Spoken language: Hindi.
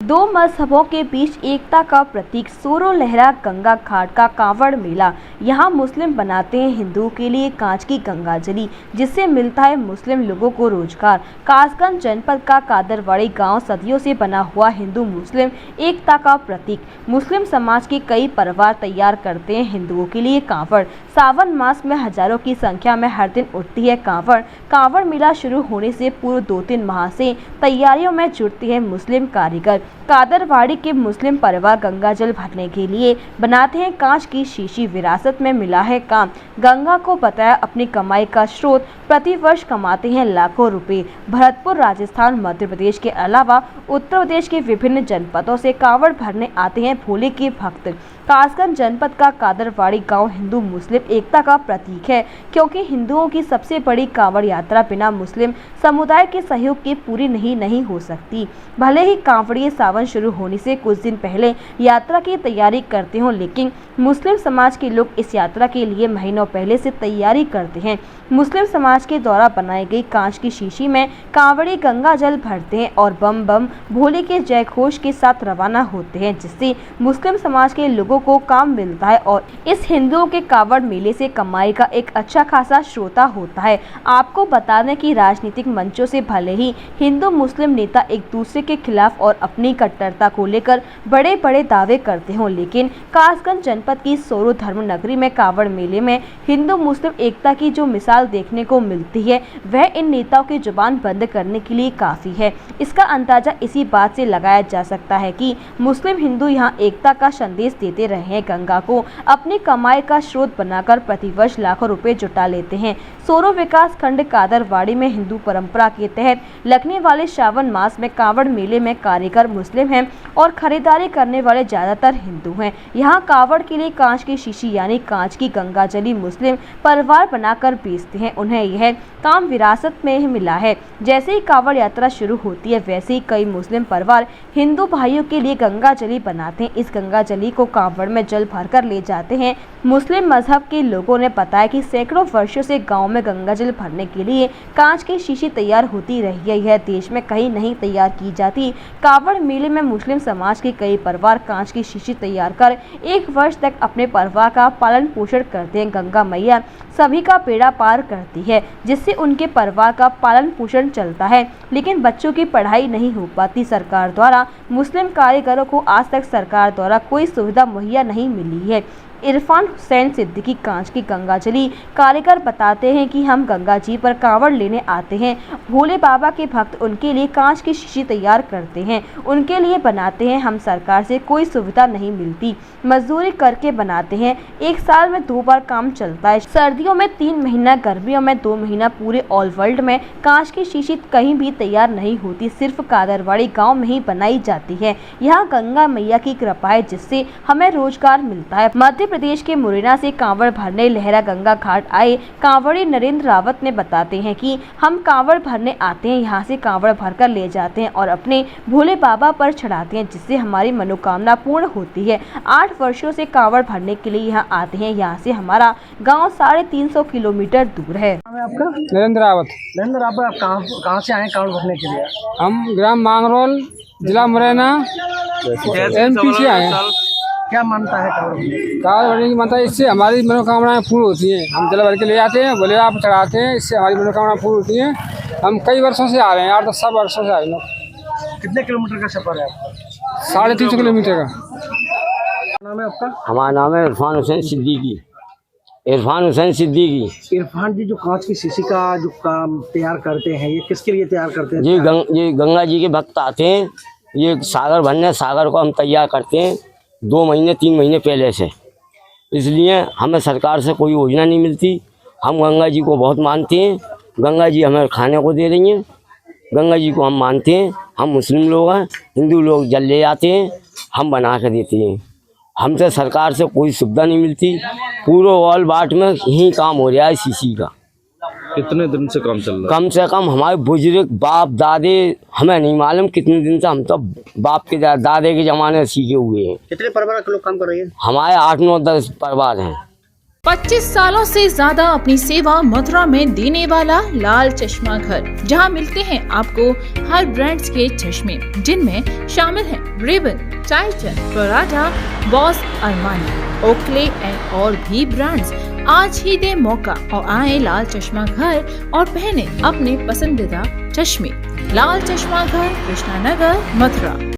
दो मजहबों के बीच एकता का प्रतीक सोरो लहरा गंगा घाट का कांवड़ मेला। यहाँ मुस्लिम बनाते हैं हिंदुओं के लिए कांच की गंगाजली, जिससे मिलता है मुस्लिम लोगों को रोजगार। कासगंज जनपद का कादरवाड़ी गांव सदियों से बना हुआ हिंदू मुस्लिम एकता का प्रतीक। मुस्लिम समाज के कई परिवार तैयार करते हैं हिंदुओं के लिए कांवड़। सावन मास में हजारों की संख्या में हर दिन उठती है कांवड़ मेला शुरू होने से पूर्व 2-3 माह से तैयारियों में जुटते हैं मुस्लिम कारीगर। कादरवाड़ी के मुस्लिम परिवार गंगा जल भरने के लिए बनाते हैं कांच की शीशी। विरासत में मिला है काम। गंगा को बताया अपनी कमाई का स्रोत। प्रतिवर्ष कमाते हैं लाखों रुपए। भरतपुर, राजस्थान, मध्य प्रदेश के अलावा उत्तर प्रदेश के विभिन्न जनपदों से कांवड़ भरने आते हैं भोले के भक्त। कासगंज जनपद का कादरवाड़ी गांव हिंदू मुस्लिम एकता का प्रतीक है, क्योंकि हिंदुओं की सबसे बड़ी कांवड़ यात्रा बिना मुस्लिम समुदाय के सहयोग के पूरी नहीं हो सकती। भले ही कांवड़िए सावन शुरू होने से कुछ दिन पहले यात्रा की तैयारी करते हो, लेकिन मुस्लिम समाज के लोग इस यात्रा के लिए महीनों पहले से तैयारी करते हैं। मुस्लिम समाज के द्वारा बनाई गई कांच की शीशी में कांवड़ी गंगा जल भरते हैं और बम बम भोले के जय घोष के साथ रवाना होते हैं, जिससे मुस्लिम समाज के लोगों को काम मिलता है और इस हिंदुओं के कांवड़ मेले से कमाई का एक अच्छा खासा स्रोत होता है। आपको बता दें कि राजनीतिक मंचों से भले ही हिंदू मुस्लिम नेता एक दूसरे के खिलाफ और अपनी कट्टरता को लेकर बड़े बड़े दावे करते हों, लेकिन कासगंज जनपद की सोरो धर्म नगरी में कांवड़ मेले में हिंदू मुस्लिम एकता की जो मिसाल देखने को मिलती है, वह इन नेताओं की जुबान बंद करने के लिए काफी है। इसका अंदाजा इसी बात से लगाया जा सकता है कि मुस्लिम हिंदू यहाँ एकता का संदेश देते रहे हैं। गंगा को अपनी कमाई का स्रोत बनाकर प्रतिवर्ष लाखों रुपए जुटा लेते हैं। सोरो विकास खंड कादरवाड़ी में हिंदू परंपरा के तहत लगने वाले श्रावण मास में कांवड़ मेले में कारीगर मुस्लिम हैं और खरीदारी करने वाले ज्यादातर हिंदू हैं। यहाँ कांवड़ के लिए कांच की शीशी यानी कांच की गंगाजली मुस्लिम परिवार बनाकर बेचते हैं। उन्हें यह काम विरासत में मिला है। जैसे ही कांवड़ यात्रा शुरू होती है, वैसे ही कई मुस्लिम परिवार हिंदू भाइयों के लिए गंगाजली बनाते हैं। इस गंगाजली को कांवड़ में जल भरकर ले जाते हैं। मुस्लिम मजहब के लोगों ने बताया कि सैकड़ों वर्षों से गांव में गंगाजल भरने के लिए कांच की शीशी तैयार होती रही है। यह देश में कहीं नहीं तैयार की जाती। कांवड़ मेले में मुस्लिम समाज के कई परिवार कांच की शीशी तैयार कर 1 वर्ष तक अपने परिवार का पालन पोषण करते हैं। गंगा मैया सभी का बेड़ा पार करती है, जिससे उनके परिवार का पालन पोषण चलता है, लेकिन बच्चों की पढ़ाई नहीं हो पाती। सरकार द्वारा मुस्लिम कारीगरों को आज तक सरकार द्वारा कोई सुविधा मुहैया नहीं मिली है। इरफान हुसैन सिद्दीकी कांच की गंगाजली कारीगर बताते हैं कि हम गंगा जी पर कांवड़ लेने आते हैं। भोले बाबा के भक्त उनके लिए कांच की शीशी तैयार करते हैं, उनके लिए बनाते हैं। हम सरकार से कोई सुविधा नहीं मिलती, मजदूरी करके बनाते हैं। 1 साल में 2 बार काम चलता है। सर्दियों में 3 महीना, गर्मियों में 2 महीना। पूरे ऑल वर्ल्ड में कांच की शीशी कहीं भी तैयार नहीं होती, सिर्फ कादरवाड़ी गाँव में ही बनाई जाती है। यहाँ गंगा मैया की कृपा है, जिससे हमें रोजगार मिलता है। मध्य प्रदेश के मुरैना से कांवड़ भरने लहरा गंगा घाट आए कांवड़ी नरेंद्र रावत ने बताते हैं कि हम कांवड़ भरने आते हैं, यहाँ से कांवड़ भरकर ले जाते हैं और अपने भोले बाबा पर चढ़ाते हैं, जिससे हमारी मनोकामना पूर्ण होती है। 8 वर्षों से कांवड़ भरने के लिए यहाँ आते हैं। यहाँ से हमारा गाँव 350 किलोमीटर दूर है। आपका नरेंद्र रावत। नरेंद्र, आप कहाँ से आए कांवड़ भरने के लिए? हम ग्राम मांगरोल, जिला मुरैना, MP से आए हैं। क्या मानता है कांवड़? कांवड़ भरने की मानता है, इससे हमारी मनोकामनाएं पूर्ण होती हैं। हम जल भर के ले जाते हैं, भोले आप चढ़ाते हैं, इससे हमारी मनोकामनाएं पूर्ण होती हैं। हम कई वर्षों से आ रहे हैं, 8-10 वर्षों से आ रहे हैं। कितने किलोमीटर का सफर है आपका? 350 किलोमीटर का। नाम है आपका? हमारा नाम है इरफान हुसैन सिद्दीकी। इरफान जी, जो कांच की शीशी का जो काम तैयार करते हैं, ये किसके लिए तैयार करते हैं? ये गंगा जी के भक्त आते हैं। ये सागर भरने, सागर को हम तैयार करते हैं 2 महीने 3 महीने पहले से। इसलिए हमें सरकार से कोई योजना नहीं मिलती। हम गंगा जी को बहुत मानते हैं। गंगा जी हमें खाने को दे रही हैं। गंगा जी को हम मानते हैं। हम मुस्लिम लोग हैं, हिंदू लोग जल ले जाते हैं, हम बना के देते हैं। हमसे सरकार से कोई सुविधा नहीं मिलती। पूरे ऑल बाट में यही काम हो रहा है शीशी का। कितने दिन से काम चल रहा है? कम से कम हमारे बुजुर्ग बाप दादे, हमें नहीं मालूम कितने दिन से, हम तो बाप के दादे के ज़माने सीखे हुए हैं। कितने परिवार के लोग काम कर रहे हैं? हमारे 8-9-10 परिवार हैं। 25 सालों से ज्यादा अपनी सेवा मथुरा में देने वाला लाल चश्मा घर, जहां मिलते हैं आपको हर ब्रांड्स के चश्मे, जिनमें शामिल हैं रेबन, टाइटन, पराठा, बॉस, अरमानी, ओकले एंड और भी ब्रांड्स। आज ही दे मौका और आए लाल चश्मा घर और पहने अपने पसंदीदा चश्मे। लाल चश्मा घर, कृष्णा नगर, मथुरा।